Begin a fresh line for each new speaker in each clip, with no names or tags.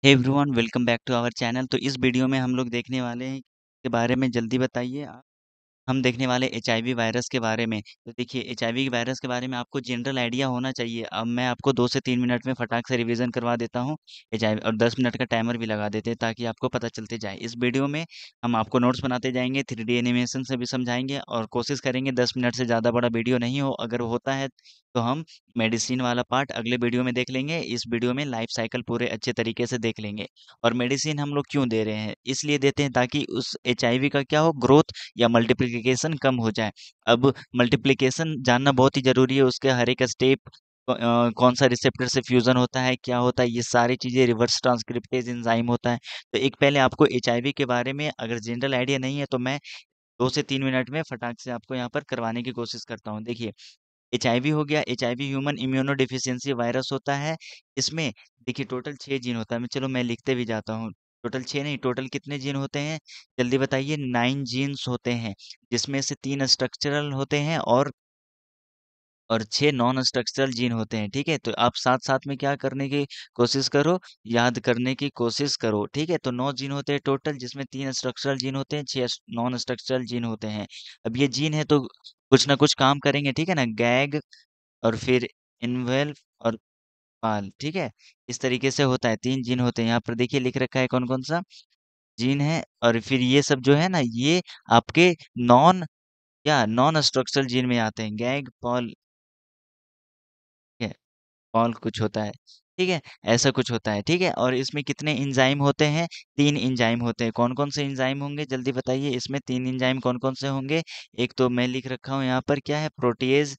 Hey everyone welcome back to our channel. तो इस video में हम लोग देखने वाले हैं के बारे में जल्दी बताइए आप। हम देखने वाले एचआईवी वायरस के बारे में। तो देखिए एचआईवी वायरस के बारे में आपको जनरल आइडिया होना चाहिए। अब मैं आपको 2 से 3 मिनट में फटाक से रिवीजन करवा देता हूँ एचआईवी, और 10 मिनट का टाइमर भी लगा देते हैं ताकि आपको पता चलते जाए। इस वीडियो में हम आपको नोट्स बनाते जाएंगे, 3D एनिमेशन से भी समझाएंगे और कोशिश करेंगे 10 मिनट से ज़्यादा बड़ा वीडियो नहीं हो। अगर होता है तो हम मेडिसिन वाला पार्ट अगले वीडियो में देख लेंगे। इस वीडियो में लाइफ साइकिल पूरे अच्छे तरीके से देख लेंगे। और मेडिसिन हम लोग क्यों दे रहे हैं, इसलिए देते हैं ताकि उस एचआईवी का क्या हो, ग्रोथ या मल्टीप्लिकेशन कम हो जाए। अब मल्टीप्लिकेशन जानना बहुत ही ज़रूरी है, उसके हर एक स्टेप कौन सा रिसेप्टर से फ्यूज़न होता है, क्या होता है, ये सारी चीज़ें रिवर्स ट्रांसक्रिप्टेज एंजाइम होता है। तो एक पहले आपको एचआईवी के बारे में अगर जनरल आइडिया नहीं है तो मैं 2 से 3 मिनट में फटाक से आपको यहाँ पर करवाने की कोशिश करता हूँ। देखिए एचआईवी हो गया, HIV human immuno deficiency virus होता है। इसमें देखिए टोटल 6 जीन होता है। मैं लिखते भी जाता हूँ। टोटल 6 नहीं, टोटल कितने जीन होते हैं? जल्दी बताइए। 9 जीन्स होते हैं, जिसमें से 3 स्ट्रक्चरल होते हैं और 6 नॉन स्ट्रक्चरल जीन होते हैं, ठीक है? तो आप साथ-साथ में क्या करने की कोशिश करो, याद करने की कोशिश करो, ठीक है? तो 9 जीन होते हैं टोटल, जिसमें 3 स्ट्रक्चरल जीन होते हैं, 6 नॉन स्ट्रक्चरल जीन होते हैं। अब ये जीन है तो कुछ ना कुछ काम करेंगे, ठीक है ना? गैग और फिर इन्वेल्व और पाल, ठीक है? इस तरीके से होता है, 3 जीन होते हैं। यहाँ पर देखिए लिख रखा है कौन-कौन सा जीन है, और फिर ये सब जो है ना, ये आपके नॉन नॉन स्ट्रक्चरल जीन में आते हैं। गैग, पॉल, ठीक है? पॉल कुछ होता है, ठीक है? ऐसा कुछ होता है, ठीक है? और इसमें कितने एंजाइम होते हैं? 3 एंजाइम होते हैं। कौन-कौन से एंजाइम होंगे जल्दी बताइए? इसमें 3 एंजाइम कौन-कौन से होंगे? एक तो मैं लिख रखा हूँ यहाँ पर, क्या है? प्रोटीएज,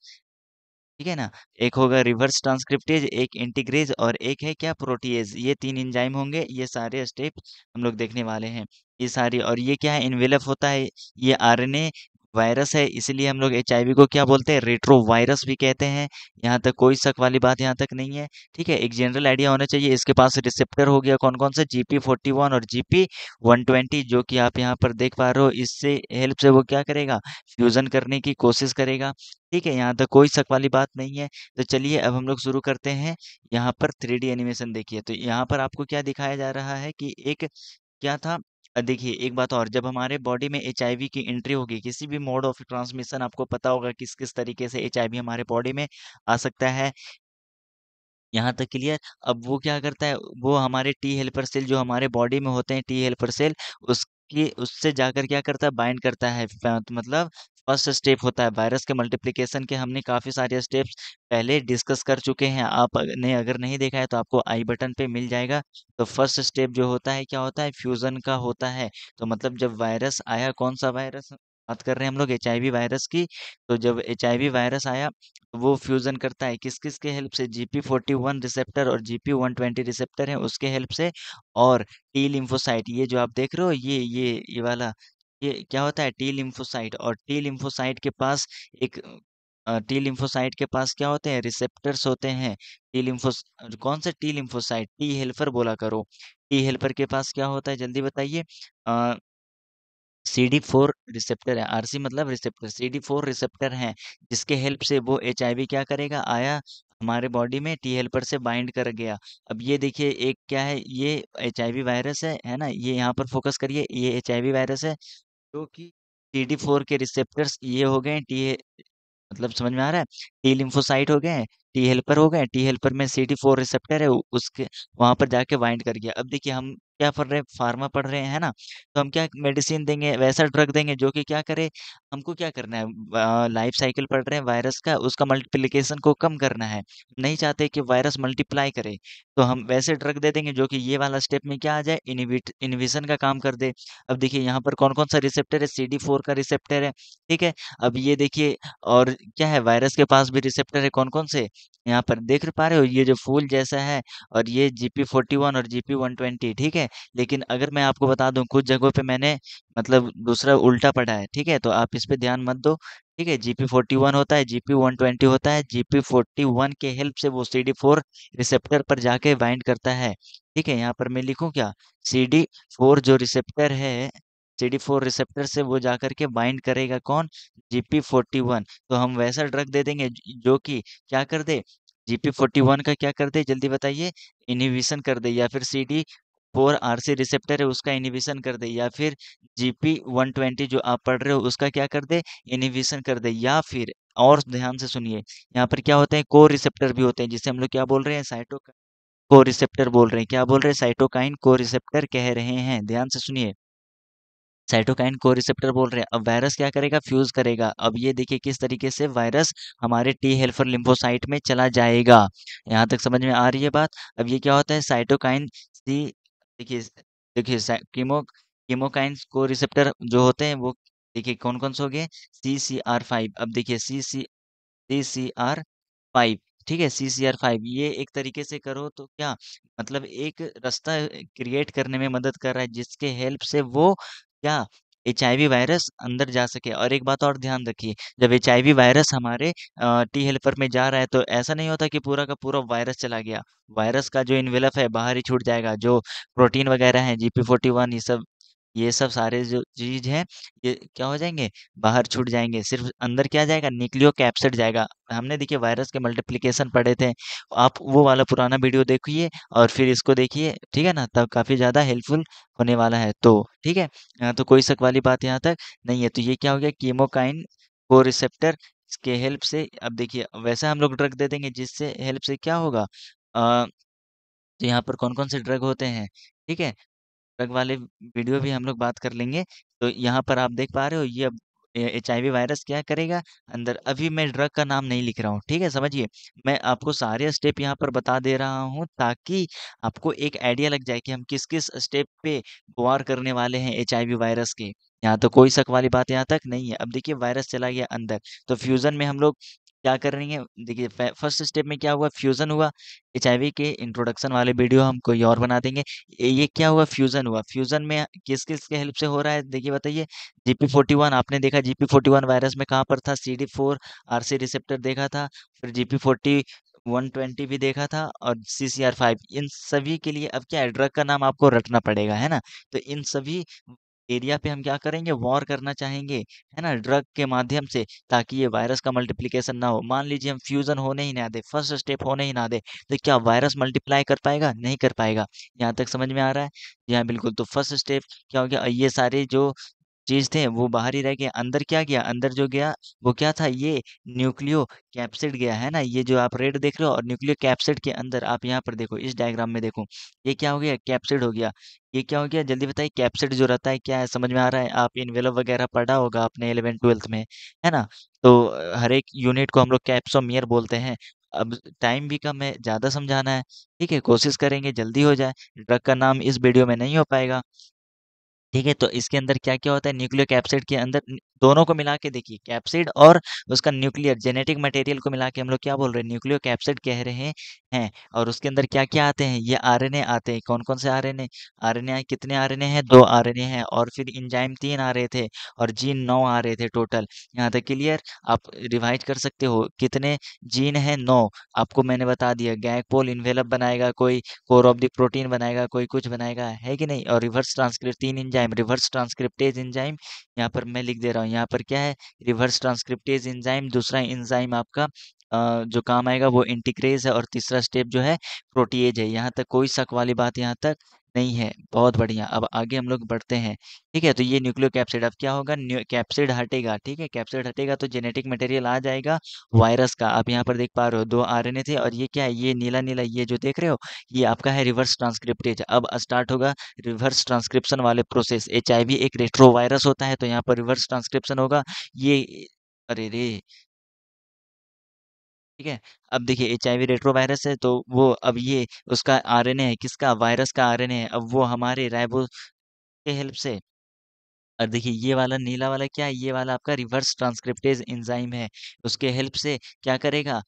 ठीक है ना? एक होगा रिवर्स ट्रांसक्रिप्टेज, एक इंटीग्रेज और एक है क्या, प्रोटीएज। ये 3 एंजाइम होंगे। ये सारे स्टेप हम लोग देखने वाले हैं। ये सारी, और ये क्या है, एनवेलप होता है। ये आरएनए वायरस है, इसलिए हम लोग एचआईवी को क्या बोलते हैं, रेट्रो वायरस भी कहते हैं। यहाँ तक कोई शक वाली बात यहाँ तक नहीं है, ठीक है? एक जनरल आइडिया होना चाहिए। इसके पास रिसेप्टर हो गया कौन कौन से, GP41 और GP120, जो कि आप यहाँ पर देख पा रहे हो। इससे हेल्प से वो क्या करेगा, फ्यूजन करने की कोशिश करेगा, ठीक है? यहाँ तक कोई शक वाली बात नहीं है। तो चलिए अब हम लोग शुरू करते हैं। यहाँ पर 3D एनिमेशन देखिए। तो यहाँ पर आपको क्या दिखाया जा रहा है कि एक क्या था, देखिए एक बात और, जब हमारे बॉडी में एचआईवी की एंट्री होगी, किसी भी मोड ऑफ ट्रांसमिशन आपको पता होगा किस किस तरीके से एचआईवी हमारे बॉडी में आ सकता है। यहाँ तक क्लियर? अब वो क्या करता है, वो हमारे टी हेल्पर सेल जो हमारे बॉडी में होते हैं, टी हेल्पर सेल, उसकी उससे जाकर क्या करता है, बाइंड करता है। तो मतलब फर्स्ट स्टेप होता है वायरस के मल्टीप्लिकेशन के। हमने काफ़ी सारे स्टेप्स पहले डिस्कस कर चुके हैं। आपने अगर नहीं देखा है तो आपको आई बटन पे मिल जाएगा। तो फर्स्ट स्टेप जो होता है क्या होता है, फ्यूज़न का होता है। तो मतलब जब वायरस आया, कौन सा वायरस बात कर रहे हैं हम लोग, एचआईवी वायरस की। तो जब एचआईवी वायरस आया वो फ्यूजन करता है किस-किस के हेल्प से, GP41 रिसेप्टर और GP120 रिसेप्टर है उसके हेल्प से। और टी लिम्फोसाइट, ये जो आप देख रहे हो, ये वाला, ये क्या होता है, टी लिम्फोसाइट। और टी लिम्फोसाइट के पास एक टी लिम्फोसाइट के पास क्या होते हैं, रिसेप्टर्स होते हैं। टी लिम्फोस कौन से टी लिम्फोसाइट, टी हेल्पर बोला करो। टी हेल्पर के पास क्या होता है जल्दी बताइए? CD4 रिसेप्टर है। आरसी मतलब रिसेप्टर, CD4 रिसेप्टर हैं, जिसके हेल्प से वो एचआईवी क्या करेगा, आया हमारे बॉडी में, टी हेल्पर से बाइंड कर गया। अब ये देखिए एक क्या है, ये एचआईवी वायरस है ना? ये यहाँ पर फोकस करिए, ये एचआईवी वायरस है जो कि CD4 के रिसेप्टर्स ये हो गए टी, मतलब समझ में आ रहा है? टी लिम्फोसाइट हो गए, टी हेल्पर हो गए, टी हेल्पर में CD4 रिसेप्टर है, उसके वहां पर जाके बाइंड कर गया। अब देखिए हम क्या पढ़ रहे हैं, फार्मा पढ़ रहे हैं, है ना? तो हम क्या मेडिसिन देंगे, वैसा ड्रग देंगे जो कि क्या करे, हमको क्या करना है, लाइफ साइकिल पढ़ रहे हैं वायरस का, उसका मल्टीप्लिकेशन को कम करना है। नहीं चाहते कि वायरस मल्टीप्लाई करे, तो हम वैसे ड्रग दे देंगे जो कि ये वाला स्टेप में क्या आ जाए, इनहिबिशन का काम कर दे। अब देखिए यहाँ पर कौन कौन सा रिसेप्टर है, CD4 का रिसेप्टर है, ठीक है? अब ये देखिए, और क्या है, वायरस के पास भी रिसेप्टर है कौन कौन से, यहाँ पर देख पा रहे हो, ये जो फूल जैसा है, और ये GP41 और GP120, ठीक है? लेकिन अगर मैं आपको बता दूं, कुछ जगहों पे मैंने मतलब दूसरा उल्टा पढ़ा है, ठीक है? तो आप इस पे ध्यान मत दो, ठीक है? GP41 होता है, GP120 होता है। GP41 के हेल्प से वो CD4 रिसेप्टर पर जाके बाइंड करता है, ठीक है? यहाँ पर मैं लिखूं क्या, CD4 जो रिसेप्टर है, CD4 रिसेप्टर से वो जाकर के बाइंड करेगा कौन, GP41। तो हम वैसा ड्रग दे देंगे जो कि क्या कर दे, GP41 का क्या कर दे जल्दी बताइए, इनहिबिशन कर दे, या फिर CD4 रिसेप्टर है उसका इनहिबिशन कर दे, या फिर GP120 जो आप पढ़ रहे हो उसका क्या कर दे, इनहिबिशन कर दे, या फिर और ध्यान से सुनिए, यहाँ पर क्या होते हैं, को रिसेप्टर भी होते हैं, जिसे हम लोग क्या बोल रहे हैं, साइटोकाइन को रिसेप्टर बोल रहे हैं। क्या बोल रहे हैं, साइटोकाइन को रिसेप्टर कह रहे हैं, ध्यान से सुनिए, साइटोकाइन को रिसेप्टर बोल रहे हैं। अब वायरस क्या करेगा, फ्यूज करेगा। अब ये देखिए किस तरीके से वायरस हमारे टी हेल्पर लिम्फोसाइट में चला जाएगा। यहाँ तक समझ में आ रही है बात। अब ये क्या होता है, साइटोकाइन सी, देखिए देखिए कीमोकाइंस को रिसेप्टर जो होते हैं वो देखिए कौन कौन से हो गए, CCR5। अब देखिए CCR5, ठीक है, CCR5 ये एक तरीके से करो तो क्या मतलब एक रास्ता क्रिएट करने में मदद कर रहा है, जिसके हेल्प से वो क्या HIV वायरस अंदर जा सके। और एक बात और ध्यान रखिए, जब HIV वायरस हमारे टी हेल्पर में जा रहा है तो ऐसा नहीं होता कि पूरा का पूरा वायरस चला गया। वायरस का जो इन्वेलप है बाहर ही छूट जाएगा, जो प्रोटीन वगैरह है GP41, ये सब सारे जो चीज हैं ये क्या हो जाएंगे, बाहर छूट जाएंगे। सिर्फ अंदर क्या जाएगा, न्यूक्लियो कैप्सिड जाएगा। हमने देखिए वायरस के मल्टीप्लिकेशन पढ़े थे, आप वो वाला पुराना वीडियो देखिए और फिर इसको देखिए, ठीक है ना, तब काफी ज्यादा हेल्पफुल होने वाला है। तो ठीक है, तो कोई शक वाली बात यहाँ तक नहीं है। तो ये क्या हो गया, कीमोकाइन को रिसेप्टर के हेल्प से। अब देखिए वैसे हम लोग ड्रग दे देंगे जिससे हेल्प से क्या होगा, तो यहाँ पर कौन कौन से ड्रग होते हैं, ठीक है, ड्रग वाले वीडियो भी हम लोग बात कर लेंगे। तो यहाँ पर आप देख पा रहे हो ये अब HIV वायरस क्या करेगा अंदर। अभी मैं ड्रग का नाम नहीं लिख रहा हूँ, ठीक है, समझिए, मैं आपको सारे स्टेप यहाँ पर बता दे रहा हूँ ताकि आपको एक आइडिया लग जाए कि हम किस किस स्टेप पे वार करने वाले हैं HIV वायरस के। यहाँ तो कोई शक वाली बात यहाँ तक नहीं है। अब देखिए वायरस चला गया अंदर, तो फ्यूजन में हम लोग क्या कर रही है, देखिए फर्स्ट स्टेप में क्या हुआ, फ्यूजन हुआ। HIV के इंट्रोडक्शन वाले वीडियो हम कोई और बना देंगे। ये क्या हुआ, फ्यूजन हुआ। फ्यूजन में किस किस के हेल्प से हो रहा है, देखिए बताइए। GP41 आपने देखा, GP41 वायरस में कहाँ पर था, CD4 रिसेप्टर देखा था, फिर GP40 120 भी देखा था, और CCR5। इन सभी के लिए अब क्या है, ड्रग का नाम आपको रटना पड़ेगा, है ना। तो इन सभी एरिया पे हम क्या करेंगे, वॉर करना चाहेंगे, है ना, ड्रग के माध्यम से, ताकि ये वायरस का मल्टीप्लिकेशन ना हो। मान लीजिए हम फ्यूजन होने ही ना दे, फर्स्ट स्टेप होने ही ना दे, तो क्या वायरस मल्टीप्लाई कर पाएगा, नहीं कर पाएगा। यहाँ तक समझ में आ रहा है, जी हाँ बिल्कुल। तो फर्स्ट स्टेप क्या हो गया, ये सारे जो चीज थे वो बाहर ही रह गए। अंदर क्या गया, अंदर जो गया वो क्या था, ये न्यूक्लियो कैप्सिड गया, है ना, ये जो आप रेड देख रहे हो। और न्यूक्लियो कैप्सिड के अंदर आप यहाँ पर देखो, इस डायग्राम में देखो, ये क्या हो गया, कैप्सिड हो गया। ये क्या हो गया, जल्दी बताइए, कैप्सिड जो रहता है क्या है, समझ में आ रहा है, आप इन्वेलप वगैरह पढ़ा होगा अपने 11th 12th में, है ना। तो हर एक यूनिट को हम लोग कैप्सोमियर बोलते हैं। अब टाइम भी कम है, ज्यादा समझाना है, ठीक है, कोशिश करेंगे जल्दी हो जाए। ड्रग का नाम इस वीडियो में नहीं हो पाएगा, ठीक है। तो इसके अंदर क्या क्या होता है, न्यूक्लियो कैप्सिड के अंदर दोनों को मिला के देखिए, कैप्सिड और उसका न्यूक्लियर जेनेटिक मटेरियल को मिला के हम लोग क्या बोल रहे हैं, न्यूक्लियो कैप्सिड कह रहे हैं। और उसके अंदर क्या क्या आते हैं, ये RNA आते हैं। कौन कौन से RNA, RNA कितने RNA हैं, 2 RNA हैं, और फिर इंजाइम 3 आ रहे थे, और जीन 9 आ रहे थे टोटल। यहाँ तक क्लियर, आप रिवाइज कर सकते हो, कितने जीन है, 9। आपको मैंने बता दिया, गैकपोल इन्वेलप बनाएगा कोई, कोर ऑफ द प्रोटीन बनाएगा कोई, कुछ बनाएगा, है कि नहीं। और reverse transcript 3 enzyme, reverse transcriptase enzyme, यहाँ पर मैं लिख दे रहा हूँ, यहाँ पर क्या है, रिवर्स ट्रांसक्रिप्टेज एंजाइम। दूसरा एंजाइम आपका जो काम आएगा वो इंटीग्रेज है, और तीसरा स्टेप जो है प्रोटीएज है। यहाँ तक कोई शक वाली बात यहाँ तक नहीं है, बहुत बढ़िया। अब आगे हम लोग बढ़ते हैं, ठीक है। तो ये न्यूक्लियो कैप्सिड, अब क्या होगा, कैप्सिड हटेगा, ठीक है, कैप्सिड हटेगा तो जेनेटिक मटेरियल आ जाएगा वायरस का। आप यहाँ पर देख पा रहे हो 2 RNA थे, और ये क्या है, ये नीला नीला ये जो देख रहे हो, ये आपका है रिवर्स ट्रांसक्रिप्टेज। अब स्टार्ट होगा रिवर्स ट्रांसक्रिप्शन वाले प्रोसेस। HIV एक रेट्रो वायरस होता है, तो यहाँ पर रिवर्स ट्रांसक्रिप्शन होगा। ये अरे रे, ठीक है। अब देखिए HIV रेट्रो वायरस है, तो वो अब ये उसका RNA है, किसका, वायरस का RNA है। अब वो हमारे राइबो के हेल्प से, और देखिए ये वाला नीला वाला क्या है, ये वाला आपका रिवर्स ट्रांसक्रिप्टेज एंजाइम है। उसके हेल्प से क्या करेगा,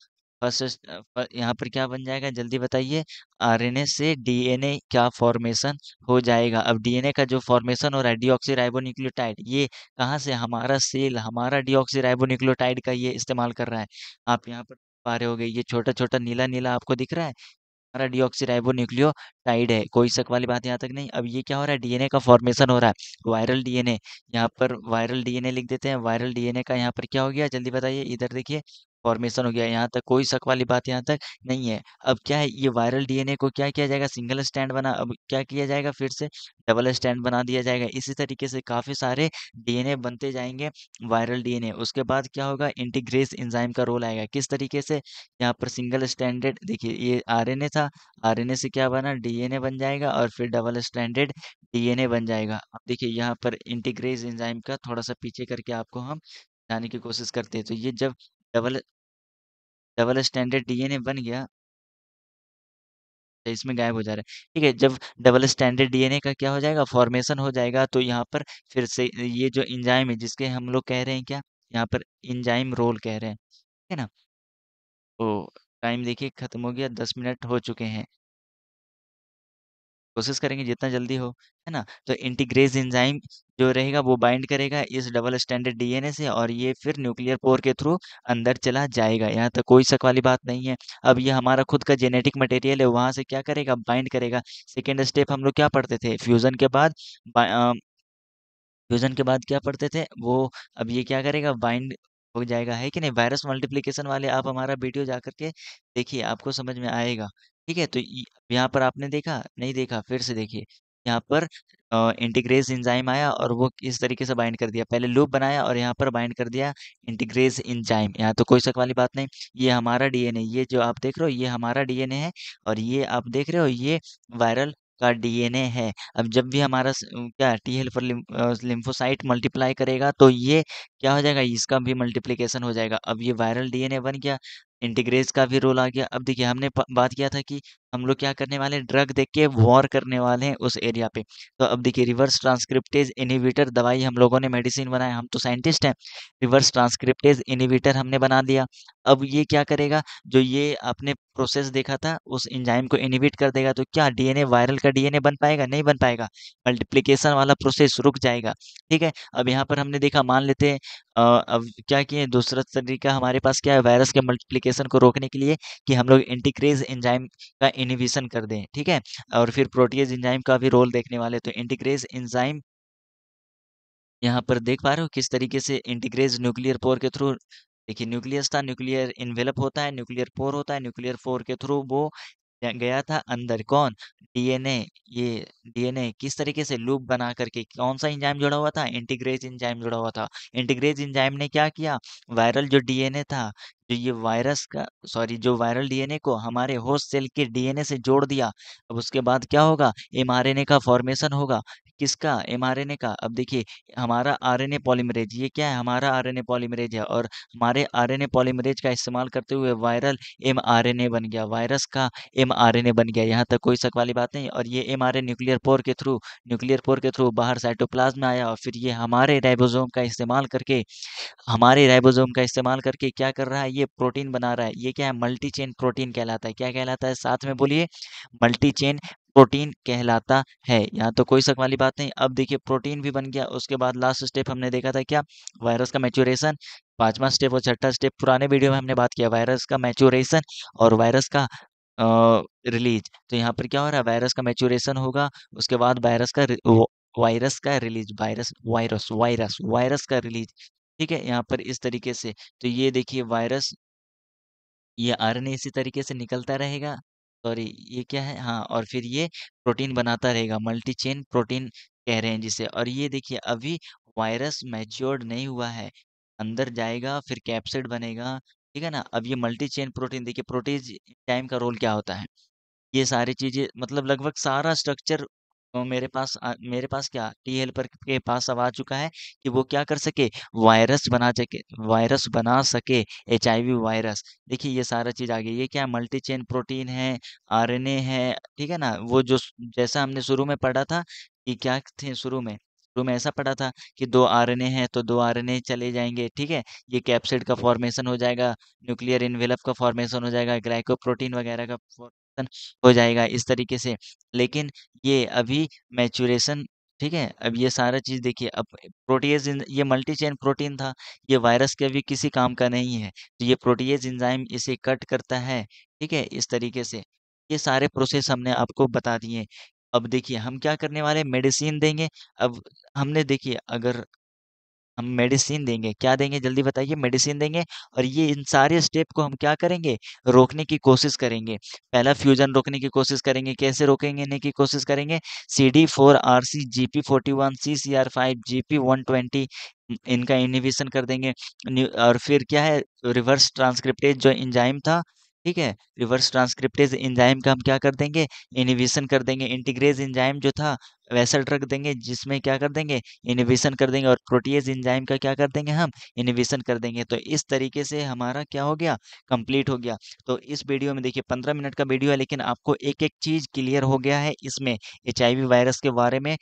फर्स्ट यहाँ पर क्या बन जाएगा, जल्दी बताइए। RNA से DNA का फॉर्मेशन हो जाएगा। अब DNA का जो फॉर्मेशन हो रहा है, डीऑक्सी राइबोन्यूक्लियोटाइड, ये कहाँ से, हमारा सेल हमारा डीऑक्सी राइबोन्यूक्लियोटाइड का ये इस्तेमाल कर रहा है। आप यहाँ पर पा रहे होगे, ये छोटा छोटा नीला नीला आपको दिख रहा है, हमारा डीऑक्सीराइबोन्यूक्लियोटाइड है, कोई शक वाली बात यहाँ तक नहीं। अब ये क्या हो रहा है, DNA का फॉर्मेशन हो रहा है, वायरल DNA। यहाँ पर वायरल DNA लिख देते हैं, वायरल DNA का यहाँ पर क्या हो गया, जल्दी बताइए, इधर देखिए, फॉर्मेशन हो गया, यहाँ तक कोई शक वाली बात यहाँ तक नहीं है। अब क्या है, ये वायरल डीएनए को क्या किया जाएगा, सिंगल स्ट्रैंड बना, अब क्या किया जाएगा, फिर से डबल स्ट्रैंड बना दिया जाएगा। इसी तरीके से काफ़ी सारे डीएनए बनते जाएँगे, वायरल डीएनए। उसके बाद क्या होगा, इंटीग्रेस एंजाइम का रोल आएगा। किस तरीके से, यहाँ पर सिंगल स्ट्रैंडेड, देखिए ये आरएनए था, आरएनए से क्या बना, डीएनए बन जाएगा, और फिर डबल स्ट्रैंडेड डीएनए बन जाएगा। अब देखिए यहाँ पर इंटीग्रेस एंजाइम का थोड़ा-सा पीछे करके आपको हम जानने की कोशिश करते हैं। तो ये जब डबल डबल स्टैंडर्ड डीएनए बन गया, तो इसमें गायब हो जा रहा है। ठीक है, जब डबल स्टैंडर्ड डीएनए का क्या हो जाएगा, फॉर्मेशन हो जाएगा, तो यहाँ पर फिर से ये जो एंजाइम है, जिसके हम लोग कह रहे हैं क्या, यहाँ पर एंजाइम रोल कह रहे हैं, ठीक है ना? तो टाइम देखिए खत्म हो गया, 10 मिनट हो चुके हैं। कोशिश करेंगे जितना जल्दी हो, है ना? तो इंटीग्रेज़ एंजाइम जो रहेगा वो बाइंड करेगा इस डबल स्टैंडर्ड डीएनए से, और ये फिर न्यूक्लियर पोर के थ्रू अंदर चला जाएगा। यहाँ तक कोई शक वाली बात नहीं है। अब ये हमारा खुद का जेनेटिक मटेरियल है, वहाँ से क्या करेगा, बाइंड करेगा। सेकंड स्टेप हम लोग क्या पढ़ते थे? फ्यूज़न के बाद फ्यूज़न के बाद क्या पढ़ते थे? वो अब ये क्या करेगा, बाइंड हो जाएगा, है कि नहीं? वायरस मल्टीप्लिकेशन वाले आप हमारा वीडियो जा कर के देखिए, आपको समझ में आएगा। ठीक है? तो यहाँ पर आपने देखा, नहीं देखा, फिर से देखिए। यहाँ पर इंटीग्रेज़ एंजाइम आया और वो इस तरीके से बाइंड कर दिया। पहले लूप बनाया और यहाँ पर बाइंड कर दिया इंटीग्रेज़ एंजाइम। यहाँ तो कोई शक वाली बात नहीं। ये हमारा डीएनए, ये जो आप देख रहे हो, ये हमारा डीएनए है, और ये आप देख रहे हो, ये वायरल का डीएनए है। अब जब भी हमारा क्या टी हेल्पर लिम्फोसाइट मल्टीप्लाई करेगा, तो ये क्या हो जाएगा, इसका भी मल्टीप्लिकेशन हो जाएगा। अब ये वायरल डीएनए बन गया, इंटीग्रेज का भी रोल आ गया। अब देखिए, हमने बात किया था कि हम लोग क्या करने वाले हैं, ड्रग देख के वॉर करने वाले हैं उस एरिया पे। तो अब देखिए, रिवर्स ट्रांसक्रिप्टेज इनहिबिटर दवाई हम लोगों ने मेडिसिन बनाया, हम तो साइंटिस्ट हैं। रिवर्स ट्रांसक्रिप्टेज इनहिबिटर हमने बना दिया। अब ये क्या करेगा, जो ये आपने प्रोसेस देखा था, उस एंजाइम को इनहिबिट कर देगा, तो क्या डीएनए, वायरल का डीएनए बन पाएगा? नहीं बन पाएगा। मल्टीप्लिकेशन वाला प्रोसेस रुक जाएगा। ठीक है? अब यहाँ पर हमने देखा, मान लेते हैं अब क्या किए, दूसरा तरीका हमारे पास क्या है, वायरस के मल्टीप्लिकेशन को रोकने के लिए, कि हम लोग इंटीग्रेज एंजाइम का इनहिबिशन कर दें। ठीक है? और फिर प्रोटीएज एंजाइम का भी रोल देखने वाले, तो इंटीग्रेज एंजाइम यहाँ पर देख पा रहे हो किस तरीके से इंटीग्रेज न्यूक्लियर पोर के थ्रू, देखिए न्यूक्लियस था, न्यूक्लियर इन्वेलप होता है, न्यूक्लियर पोर होता है, न्यूक्लियर पोर के थ्रू वो गया था अंदर, कौन, डीएनए। ये डीएनए किस तरीके से लूप बना करके, कौन सा एंजाइम जुड़ा हुआ था, इंटीग्रेज एंजाइम जुड़ा हुआ था। इंटीग्रेज एंजाइम ने क्या किया, वायरल जो डीएनए था, जो ये वायरस का, सॉरी, जो वायरल डीएनए को हमारे होस्ट सेल के डीएनए से जोड़ दिया। अब उसके बाद क्या होगा, एमआरएनए का फॉर्मेशन होगा। किसका, एमआरएनए का। अब देखिए, हमारा आरएनए पॉलीमरेज, ये क्या है, हमारा आरएनए पॉलीमरेज है, और हमारे आरएनए पॉलीमरेज का इस्तेमाल करते हुए वायरल एमआरएनए बन गया, वायरस का एमआरएनए बन गया। यहाँ तक कोई शक वाली बात नहीं। और ये एमआरएनए न्यूक्लियर पोर के थ्रू बाहर साइटोप्लाज्म में आया, और फिर ये हमारे राइबोसोम का इस्तेमाल करके क्या कर रहा है, ये प्रोटीन बना रहा है। ये क्या है, मल्टी चेन प्रोटीन कहलाता है। क्या कहलाता है, साथ में बोलिए, मल्टी चेन प्रोटीन कहलाता है। यहाँ तो कोई शक वाली बात नहीं। अब देखिए, प्रोटीन भी बन गया। उसके बाद लास्ट स्टेप हमने देखा था क्या, वायरस का मैच्योरेशन। पांचवा स्टेप और छठा स्टेप पुराने वीडियो में हमने बात किया, वायरस का मैच्योरेशन और वायरस का रिलीज। तो यहाँ पर क्या हो रहा है, वायरस का मैच्योरेशन होगा, उसके बाद वायरस का रिलीज, वायरस का रिलीज। ठीक है, यहाँ पर इस तरीके से। तो ये देखिए, वायरस, ये आरएनए इसी तरीके से निकलता रहेगा, सॉरी, ये क्या है, हाँ, और फिर ये प्रोटीन बनाता रहेगा, मल्टी चेन प्रोटीन कह रहे हैं जिसे। और ये देखिए, अभी वायरस मैच्योर्ड नहीं हुआ है, अंदर जाएगा, फिर कैप्सिड बनेगा। ठीक है ना? अब ये मल्टी चेन प्रोटीन, देखिए प्रोटीज टाइम का रोल क्या होता है, ये सारी चीज़ें, मतलब लगभग सारा स्ट्रक्चर मेरे पास क्या, टी हेल्पर के पास अब आ चुका है, कि वो क्या कर सके, वायरस बना सके, एचआईवी वायरस। देखिए, ये सारा चीज़ आ गई। ये क्या है, मल्टी चेन प्रोटीन है, आरएनए है। ठीक है ना? वो जो जैसा हमने शुरू में पढ़ा था, कि क्या थे शुरू में ऐसा पढ़ा था कि 2 आरएनए हैं, तो 2 आरएनए चले जाएंगे। ठीक है, ये कैप्सिड का फॉर्मेशन हो जाएगा, न्यूक्लियर इनवेलप का फॉर्मेशन हो जाएगा, ग्लाइकोप्रोटीन वगैरह का फॉर्मेशन हो जाएगा, इस तरीके से। लेकिन ये अभी मैच्योरेशन, ठीक है, अब ये सारा चीज़ देखिए, अब प्रोटीएज ये मल्टी चेन प्रोटीन था, ये वायरस के अभी किसी काम का नहीं है, तो ये प्रोटीएज एंजाइम इसे कट करता है। ठीक है, इस तरीके से। ये सारे प्रोसेस हमने आपको बता दिए। अब देखिए, हम क्या करने वाले हैं, मेडिसिन देंगे। अब हमने देखिए, अगर हम मेडिसिन देंगे। क्या देंगे जल्दी बताइए? मेडिसिन देंगे और ये इन सारे स्टेप को हम क्या करेंगे? रोकने की कोशिश करेंगे। पहला फ्यूजन रोकने की कोशिश करेंगे। कैसे रोकेंगे की कोशिश करेंगे? CD4, RC, GP41, CCR5, GP120 इनका इन्हिबिशन कर देंगे। और फिर क्या है? रिवर्स ट्रांसक्रिप्टेज जो एंजाइम था, ठीक है? रिवर्स ट्रांसक्रिप्टेज एंजाइम का हम क्या कर देंगे? इन्हिबिशन कर देंगे। इंटीग्रेज एंजाइम जो था वैसा ड्रग देंगे जिसमें क्या कर देंगे? इन्हिबिशन कर देंगे और प्रोटीएज एंजाइम का क्या कर देंगे हम? इन्हिबिशन कर देंगे। तो इस तरीके से हमारा क्या हो गया? कंप्लीट हो गया। तो इस वीडियो में देखिए 15 मिनट का वीडियो है, लेकिन आपको एक-एक चीज़ क्लियर हो गया है इसमें एचआईवी वायरस के बारे में,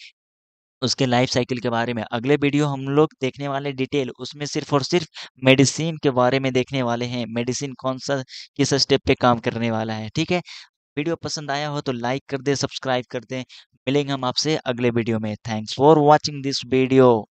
उसके लाइफ साइकिल के बारे में। अगले वीडियो हम लोग देखने वाले डिटेल, उसमें सिर्फ़ और सिर्फ़ मेडिसिन के बारे में देखने वाले हैं। मेडिसिन कौन-सा किस स्टेप पे काम करने वाला है, ठीक है? वीडियो पसंद आया हो तो लाइक कर दें, सब्सक्राइब कर दें। मिलेंगे हम आपसे अगले वीडियो में। Thanks for watching this video.